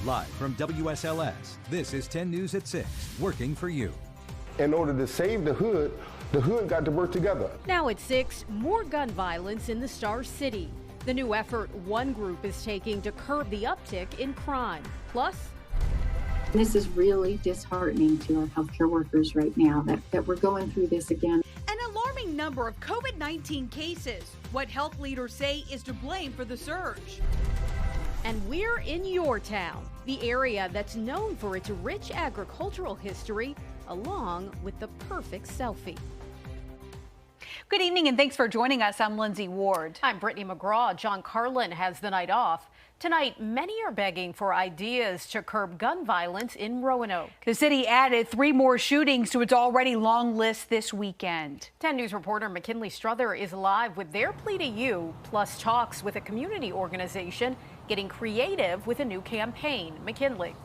Live from WSLS, this is 10 News at 6, working for you. In order to save the hood got to work together. Now at 6, more gun violence in the Star City. The new effort one group is taking to curb the uptick in crime. Plus, this is really disheartening to our healthcare workers right now that we're going through this again. An alarming number of COVID-19 cases. What health leaders say is to blame for the surge. and we're in your town, the area that's known for its rich agricultural history, along with the perfect selfie. Good evening and thanks for joining us. I'm Lindsay Ward. I'm Brittany McGraw. John Carlin has the night off. Tonight, many are begging for ideas to curb gun violence in Roanoke. The city added 3 more shootings to its already long list this weekend. 10 News reporter McKinley Strother is live with their plea to you, plus talks with a community organization getting creative with a new campaign. McKinley.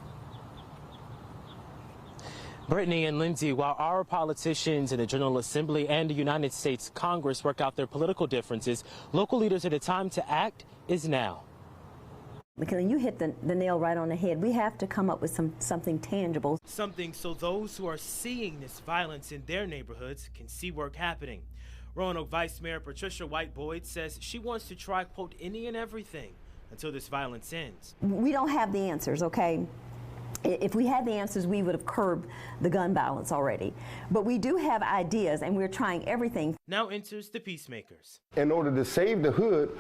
Brittany and Lindsay, while our politicians in the General Assembly and the United States Congress work out their political differences, local leaders at the time to act is now. McKinley, you hit the nail right on the head. We have to come up with something tangible. Something so those who are seeing this violence in their neighborhoods can see work happening. Roanoke Vice Mayor Patricia White Boyd says she wants to try, quote, any and everything until this violence ends. We don't have the answers, okay? If we had the answers, we would have curbed the gun violence already. But we do have ideas, and we're trying everything. Now enters the peacemakers. In order to save the hood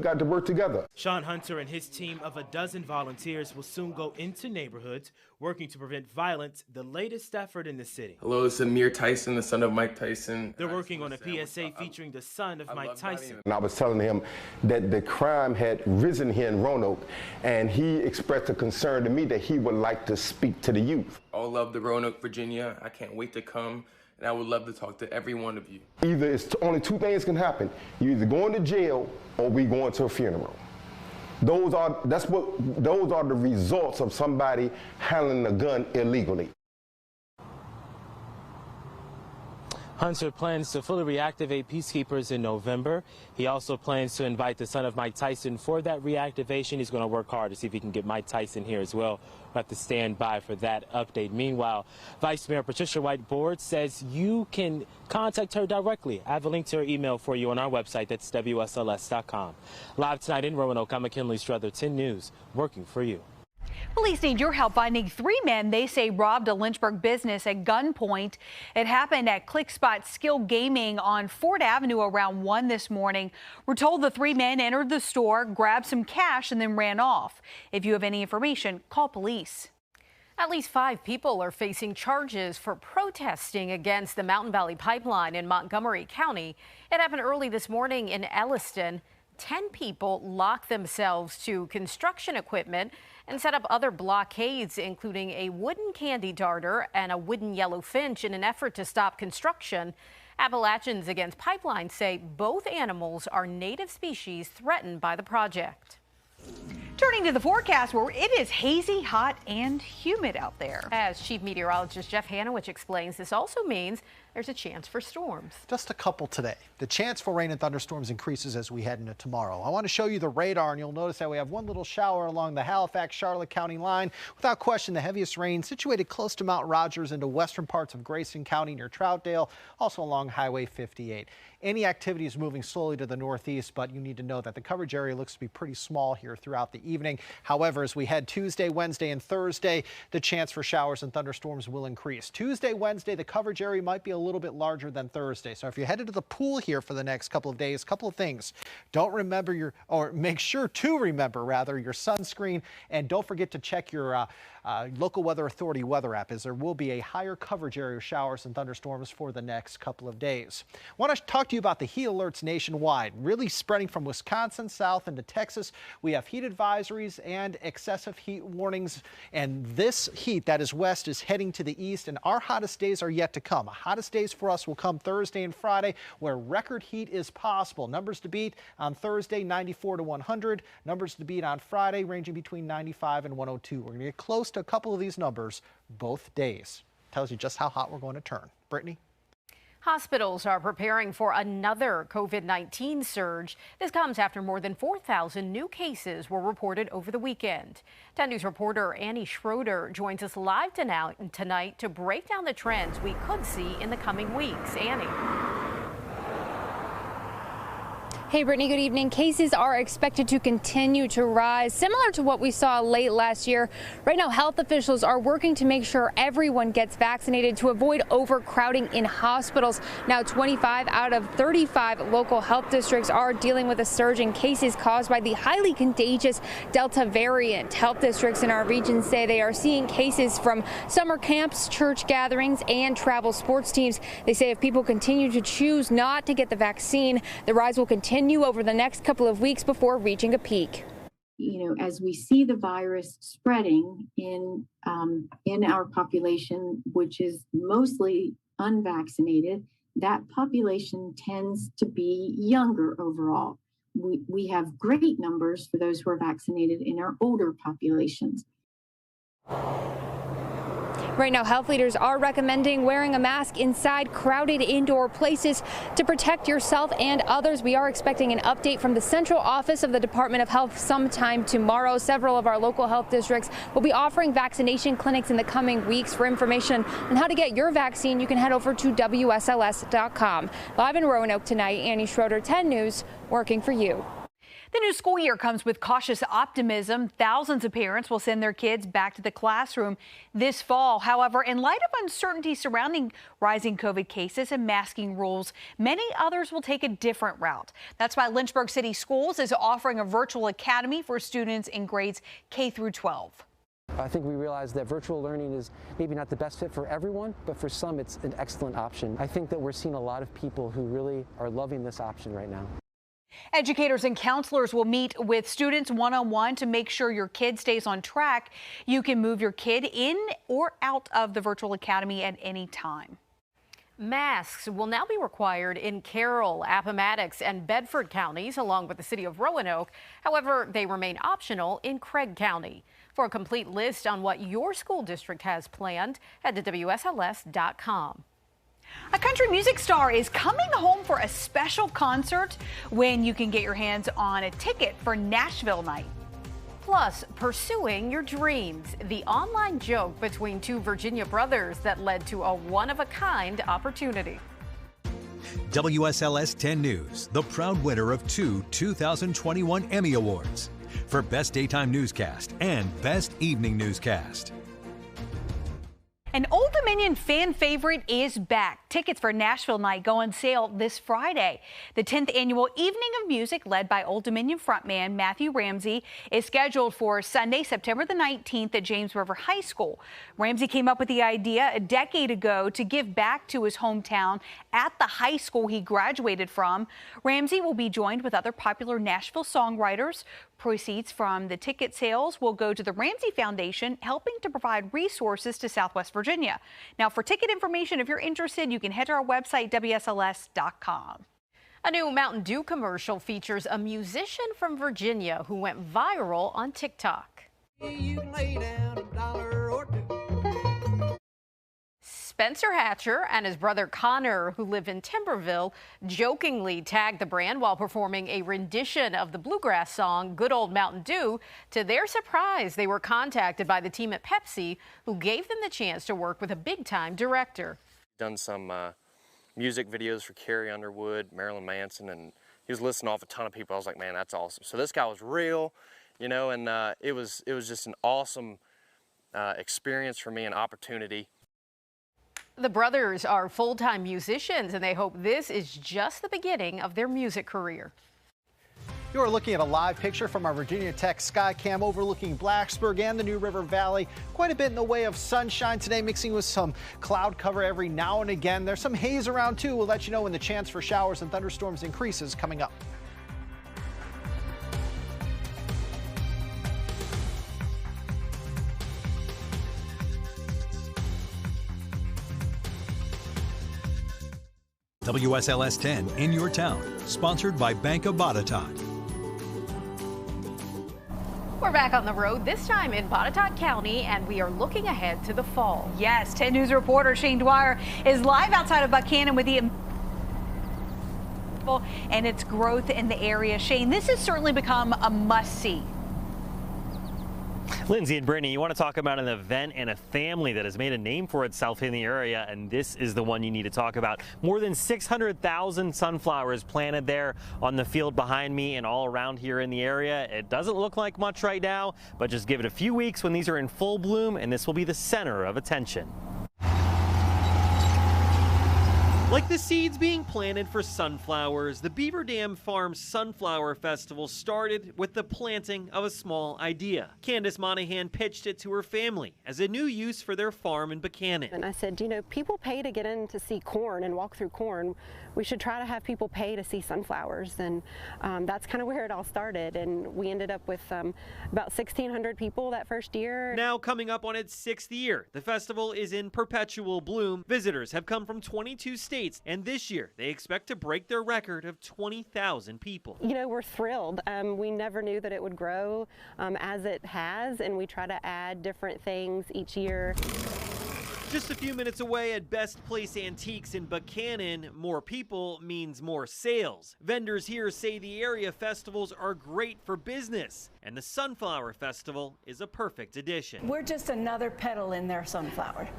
got to work together. Sean Hunter and his team of a dozen volunteers will soon go into neighborhoods working to prevent violence, the latest effort in the city. Hello, this is Amir Tyson, the son of Mike Tyson. They're working on a PSA featuring the son of Mike Tyson. And I was telling him that the crime had risen here in Roanoke, and he expressed a concern to me that he would like to speak to the youth. All love to Roanoke, Virginia. I can't wait to come, and I would love to talk to every one of you. Either it's only 2 things can happen. You either going to jail or we going to a funeral. Those are the results of somebody handling a gun illegally. Hunter plans to fully reactivate peacekeepers in November. He also plans to invite the son of Mike Tyson for that reactivation. He's going to work hard to see if he can get Mike Tyson here as well. We'll have to stand by for that update. Meanwhile, Vice Mayor Patricia White Boyd says you can contact her directly. I have a link to her email for you on our website. That's WSLS.com. Live tonight in Roanoke, I'm McKinley Strother, 10 News, working for you. Police need your help finding 3 men they say robbed a Lynchburg business at gunpoint. It happened at ClickSpot Skill Gaming on Ford Avenue around 1 this morning. We're told the 3 men entered the store, grabbed some cash, and then ran off. If you have any information, call police. At least 5 people are facing charges for protesting against the Mountain Valley Pipeline in Montgomery County. It happened early this morning in Elliston. 10 people locked themselves to construction equipment and set up other blockades, including a wooden candy darter and a wooden yellow finch in an effort to stop construction. Appalachians Against Pipelines say both animals are native species threatened by the project. Turning to the forecast, where it is hazy, hot, and humid out there. As Chief Meteorologist Jeff Hanowich explains, this also means there's a chance for storms. Just a couple today. The chance for rain and thunderstorms increases as we head into tomorrow. I want to show you the radar, and you'll notice that we have one little shower along the Halifax-Charlotte County line. Without question, the heaviest rain situated close to Mount Rogers into western parts of Grayson County near Troutdale, also along Highway 58. Any activity is moving slowly to the northeast, but you need to know that the coverage area looks to be pretty small here throughout the evening. However, as we head Tuesday, Wednesday, and Thursday, the chance for showers and thunderstorms will increase. Tuesday, Wednesday, the coverage area might be a little bit larger than Thursday. So if you're headed to the pool here for the next couple of days, couple of things. Make sure to remember your sunscreen, and don't forget to check your local weather authority weather app, as there will be a higher coverage area of showers and thunderstorms for the next couple of days. I want to talk to you about the heat alerts nationwide, really spreading from Wisconsin south into Texas. We have heat advisories and excessive heat warnings, and this heat that is west is heading to the east, and our hottest days are yet to come. The hottest days for us will come Thursday and Friday, where record heat is possible. Numbers to beat on Thursday, 94 to 100. Numbers to beat on Friday, ranging between 95 and 102. We're going to get close to a couple of these numbers both days. Tells you just how hot we're going to turn. Brittany? Hospitals are preparing for another COVID-19 surge. This comes after more than 4,000 new cases were reported over the weekend. 10 News reporter Annie Schroeder joins us live tonight to break down the trends we could see in the coming weeks. Annie. Hey, Brittany, good evening. Cases are expected to continue to rise, similar to what we saw late last year. Right now, health officials are working to make sure everyone gets vaccinated to avoid overcrowding in hospitals. Now, 25 out of 35 local health districts are dealing with a surge in cases caused by the highly contagious Delta variant. Health districts in our region say they are seeing cases from summer camps, church gatherings, and travel sports teams. They say if people continue to choose not to get the vaccine, the rise will continue over the next couple of weeks before reaching a peak. You know, as we see the virus spreading in our population, which is mostly unvaccinated, that population tends to be younger overall. We have great numbers for those who are vaccinated in our older populations. Right now, health leaders are recommending wearing a mask inside crowded indoor places to protect yourself and others. We are expecting an update from the central office of the Department of Health sometime tomorrow. Several of our local health districts will be offering vaccination clinics in the coming weeks. For information on how to get your vaccine, you can head over to WSLS.com. Live in Roanoke tonight, Annie Schroeder, 10 News, working for you. The new school year comes with cautious optimism. Thousands of parents will send their kids back to the classroom this fall. However, in light of uncertainty surrounding rising COVID cases and masking rules, many others will take a different route. That's why Lynchburg City Schools is offering a virtual academy for students in grades K through 12. I think we realize that virtual learning is maybe not the best fit for everyone, but for some it's an excellent option. I think that we're seeing a lot of people who really are loving this option right now. Educators and counselors will meet with students one-on-one to make sure your kid stays on track. You can move your kid in or out of the virtual academy at any time. Masks will now be required in Carroll, Appomattox, and Bedford counties, along with the city of Roanoke. However, they remain optional in Craig County. For a complete list on what your school district has planned, head to WSLS.com. A country music star is coming home for a special concert when you can get your hands on a ticket for Nashville night. Plus, pursuing your dreams, the online joke between two Virginia brothers that led to a one-of-a-kind opportunity. WSLS 10 News, the proud winner of two 2021 Emmy Awards for Best Daytime Newscast and Best Evening Newscast. An Old Dominion fan favorite is back. Tickets for Nashville night go on sale this Friday. The 10th annual Evening of Music, led by Old Dominion frontman Matthew Ramsey, is scheduled for Sunday, September the 19th at James River High School. Ramsey came up with the idea a decade ago to give back to his hometown at the high school he graduated from. Ramsey will be joined with other popular Nashville songwriters. Proceeds from the ticket sales will go to the Ramsey Foundation, helping to provide resources to Southwest Virginia. Now, for ticket information, if you're interested, you can head to our website, WSLS.com. A new Mountain Dew commercial features a musician from Virginia who went viral on TikTok. You can lay down $1 or $2. Spencer Hatcher and his brother Connor, who live in Timberville, jokingly tagged the brand while performing a rendition of the bluegrass song Good Old Mountain Dew. To their surprise, they were contacted by the team at Pepsi, who gave them the chance to work with a big-time director. Done some music videos for Carrie Underwood, Marilyn Manson, and he was listing off a ton of people. I was like, man, that's awesome. So this guy was real, you know, and it was just an awesome experience for me, an opportunity. The brothers are full-time musicians, and they hope this is just the beginning of their music career. You're looking at a live picture from our Virginia Tech Skycam overlooking Blacksburg and the New River Valley. Quite a bit in the way of sunshine today, mixing with some cloud cover every now and again. There's some haze around, too. We'll let you know when the chance for showers and thunderstorms increases coming up. WSLS 10 in your town, sponsored by Bank of Botetourt. We're back on the road, this time in Botetourt County, and we are looking ahead to the fall. Yes, 10 News reporter Shane Dwyer is live outside of Buchanan with the and its growth in the area. Shane, this has certainly become a must-see. Lindsay and Brittany, you want to talk about an event and a family that has made a name for itself in the area, and this is the one you need to talk about. More than 600,000 sunflowers planted there on the field behind me and all around here in the area. It doesn't look like much right now, but just give it a few weeks when these are in full bloom, and this will be the center of attention. Like the seeds being planted for sunflowers, the Beaver Dam Farm Sunflower Festival started with the planting of a small idea. Candace Monahan pitched it to her family as a new use for their farm in Buchanan. And I said, you know, people pay to get in to see corn and walk through corn. We should try to have people pay to see sunflowers. And that's kind of where it all started. And we ended up with about 1,600 people that first year. Now coming up on its 6th year, the festival is in perpetual bloom. Visitors have come from 22 states. And this year, they expect to break their record of 20,000 people. You know, we're thrilled. We never knew that it would grow as it has, and we try to add different things each year. Just a few minutes away at Best Place Antiques in Buchanan, more people means more sales. Vendors here say the area festivals are great for business, and the Sunflower Festival is a perfect addition. We're just another petal in their sunflower,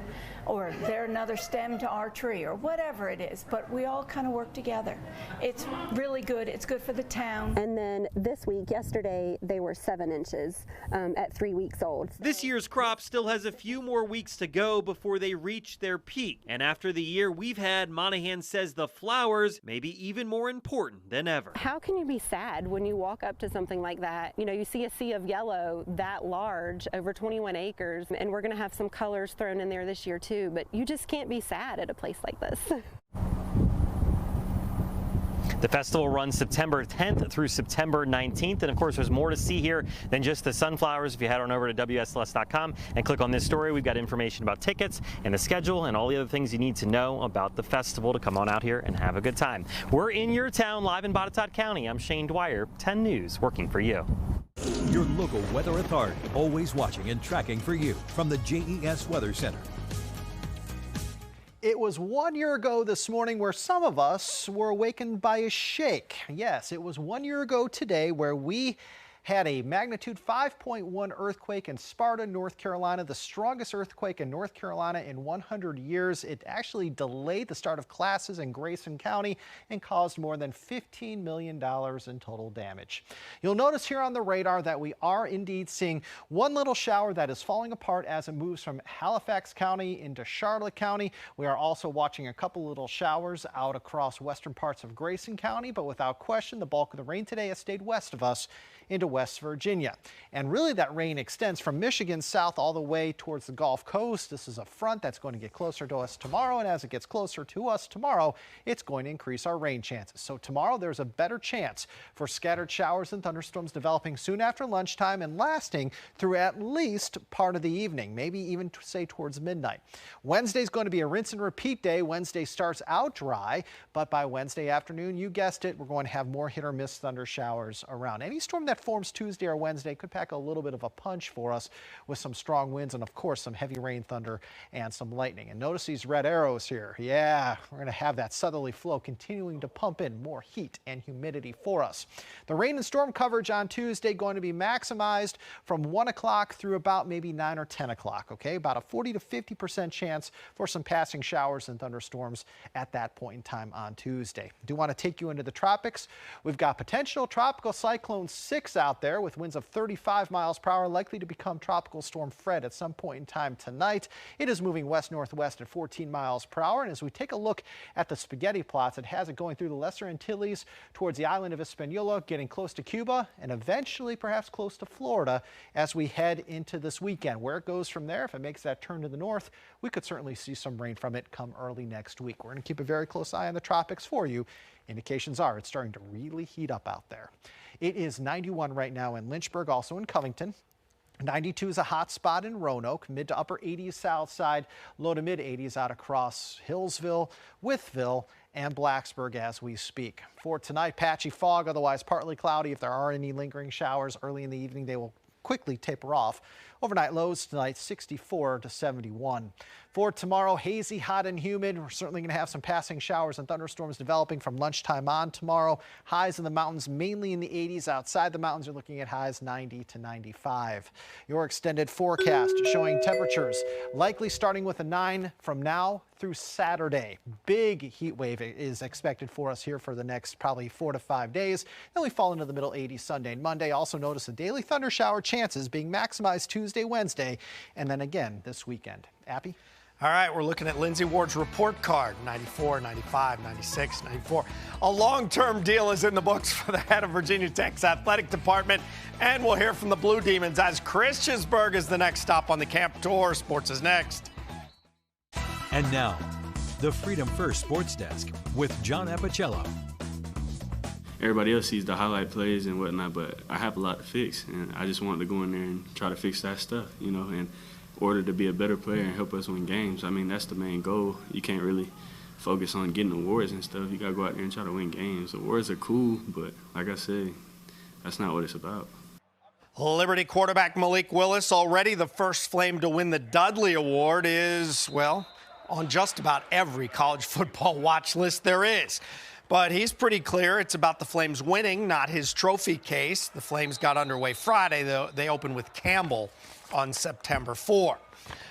or they're another stem to our tree, or whatever it is, but we all kind of work together. It's really good. It's good for the town. And then this week, yesterday, they were 7 inches at 3 weeks old. This year's crop still has a few more weeks to go before they reach their peak. And after the year we've had, Monahan says the flowers may be even more important than ever. How can you be sad when you walk up to something like that? You know, you see a sea of yellow that large, over 21 acres, and we're going to have some colors thrown in there this year too, but you just can't be sad at a place like this. The festival runs September 10th through September 19th. And of course, there's more to see here than just the sunflowers. If you head on over to WSLS.com and click on this story, we've got information about tickets and the schedule and all the other things you need to know about the festival to come on out here and have a good time. We're in your town, live in Botetourt County. I'm Shane Dwyer, 10 News, working for you. Your local weather authority, always watching and tracking for you from the JES Weather Center. It was 1 year ago this morning where some of us were awakened by a shake. Yes, it was 1 year ago today where we had a magnitude 5.1 earthquake in Sparta, North Carolina, the strongest earthquake in North Carolina in 100 years. It actually delayed the start of classes in Grayson County and caused more than $15 million in total damage. You'll notice here on the radar that we are indeed seeing one little shower that is falling apart as it moves from Halifax County into Charlotte County. We are also watching a couple little showers out across western parts of Grayson County, but without question, the bulk of the rain today has stayed west of us into West Virginia. And really that rain extends from Michigan south all the way towards the Gulf Coast. This is a front that's going to get closer to us tomorrow, and as it gets closer to us tomorrow, it's going to increase our rain chances. So tomorrow there's a better chance for scattered showers and thunderstorms developing soon after lunchtime and lasting through at least part of the evening, maybe even say towards midnight. Wednesday's going to be a rinse and repeat day. Wednesday starts out dry, but by Wednesday afternoon, you guessed it, we're going to have more hit or miss thunder showers around. Any storm that forms Tuesday or Wednesday could pack a little bit of a punch for us with some strong winds and of course some heavy rain, thunder and some lightning. And notice these red arrows here. Yeah, we're going to have that southerly flow continuing to pump in more heat and humidity for us. The rain and storm coverage on Tuesday going to be maximized from 1 o'clock through about maybe 9 or 10 o'clock. Okay, about a 40 to 50% chance for some passing showers and thunderstorms at that point in time on Tuesday. Do want to take you into the tropics. We've got potential tropical cyclone 6 out there with winds of 35 miles per hour, likely to become tropical storm Fred at some point in time tonight. It is moving west-northwest at 14 miles per hour. And as we take a look at the spaghetti plots, it has it going through the Lesser Antilles towards the island of Hispaniola, getting close to Cuba and eventually perhaps close to Florida as we head into this weekend. Where it goes from there, if it makes that turn to the north, we could certainly see some rain from it come early next week. We're going to keep a very close eye on the tropics for you. Indications are it's starting to really heat up out there. It is 91 right now in Lynchburg, also in Covington. 92 is a hot spot in Roanoke, mid to upper 80s south side, low to mid 80s out across Hillsville, Wytheville, and Blacksburg as we speak. For tonight, patchy fog, otherwise partly cloudy. If there are any lingering showers early in the evening, they will quickly taper off. Overnight lows tonight 64 to 71. For tomorrow, hazy, hot and humid. We're certainly going to have some passing showers and thunderstorms developing from lunchtime on tomorrow. Highs in the mountains mainly in the 80s. Outside the mountains, you're looking at highs 90 to 95. Your extended forecast showing temperatures likely starting with a 9 from now through Saturday. Big heat wave is expected for us here for the next probably 4 to 5 days. Then we fall into the middle 80s Sunday and Monday. Also notice the daily thunder shower chances being maximized Tuesday, Wednesday, and then again this weekend. Appy? All right, we're looking at Lindsey Ward's report card, 94, 95, 96, 94. A long-term deal is in the books for the head of Virginia Tech's athletic department, and we'll hear from the Blue Demons as Christiansburg is the next stop on the camp tour. Sports is next. And now, the Freedom First Sports Desk with John Appicello. Everybody else sees the highlight plays and whatnot, but I have a lot to fix, and I just wanted to go in there and try to fix that stuff, you know, and order to be a better player and help us win games. I mean, that's the main goal. You can't really focus on getting awards and stuff. You got to go out there and try to win games. Awards are cool, but like I said, that's not what it's about. Liberty quarterback Malik Willis, already the first Flame to win the Dudley Award, is, well, on just about every college football watch list there is. But he's pretty clear it's about the Flames winning, not his trophy case. The Flames got underway Friday, though. They opened with Campbell on September 4.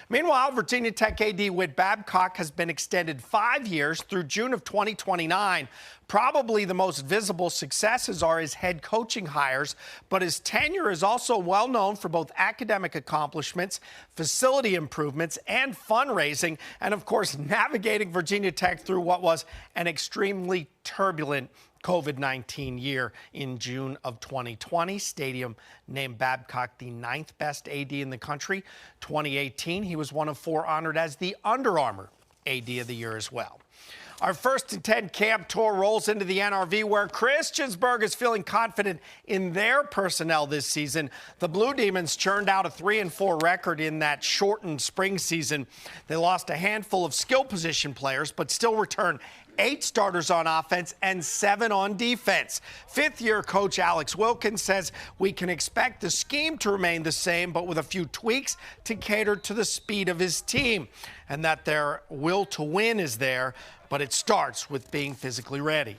Meanwhile, Virginia Tech AD Whit Babcock has been extended 5 years through June of 2029. Probably the most visible successes are his head coaching hires, but his tenure is also well known for both academic accomplishments, facility improvements, and fundraising, and of course, navigating Virginia Tech through what was an extremely turbulent COVID-19 year. In June of 2020, Stadium named Babcock the 9th best AD in the country. 2018, he was one of 4 honored as the Under Armour AD of the Year as well. Our first and 10 camp tour rolls into the NRV, where Christiansburg is feeling confident in their personnel this season. The Blue Demons churned out a 3-4 record in that shortened spring season. They lost a handful of skill position players, but still returned 8 starters on offense and 7 on defense. Fifth-year coach Alex Wilkins says we can expect the scheme to remain the same, but with a few tweaks to cater to the speed of his team, and that their will to win is there, but it starts with being physically ready.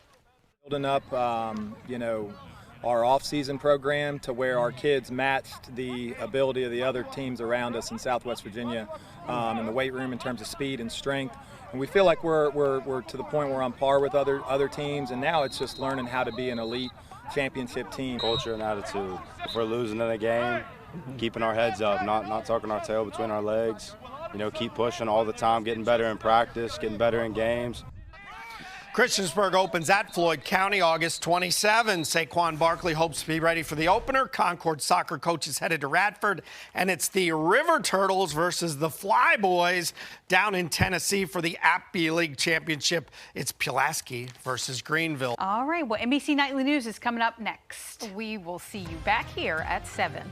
Building up, our off-season program to where our kids matched the ability of the other teams around us in Southwest Virginia in the weight room in terms of speed and strength. And we feel like we're to the point where on par with other teams, and now it's just learning how to be an elite championship team. Culture and attitude. If we're losing in a game, keeping our heads up, not tucking our tail between our legs. Keep pushing all the time, getting better in practice, getting better in games. Christiansburg opens at Floyd County August 27. Saquon Barkley hopes to be ready for the opener. Concord soccer coach is headed to Radford, and it's the River Turtles versus the Flyboys down in Tennessee for the Appy League Championship. It's Pulaski versus Greenville. All right, well, NBC Nightly News is coming up next. We will see you back here at 7.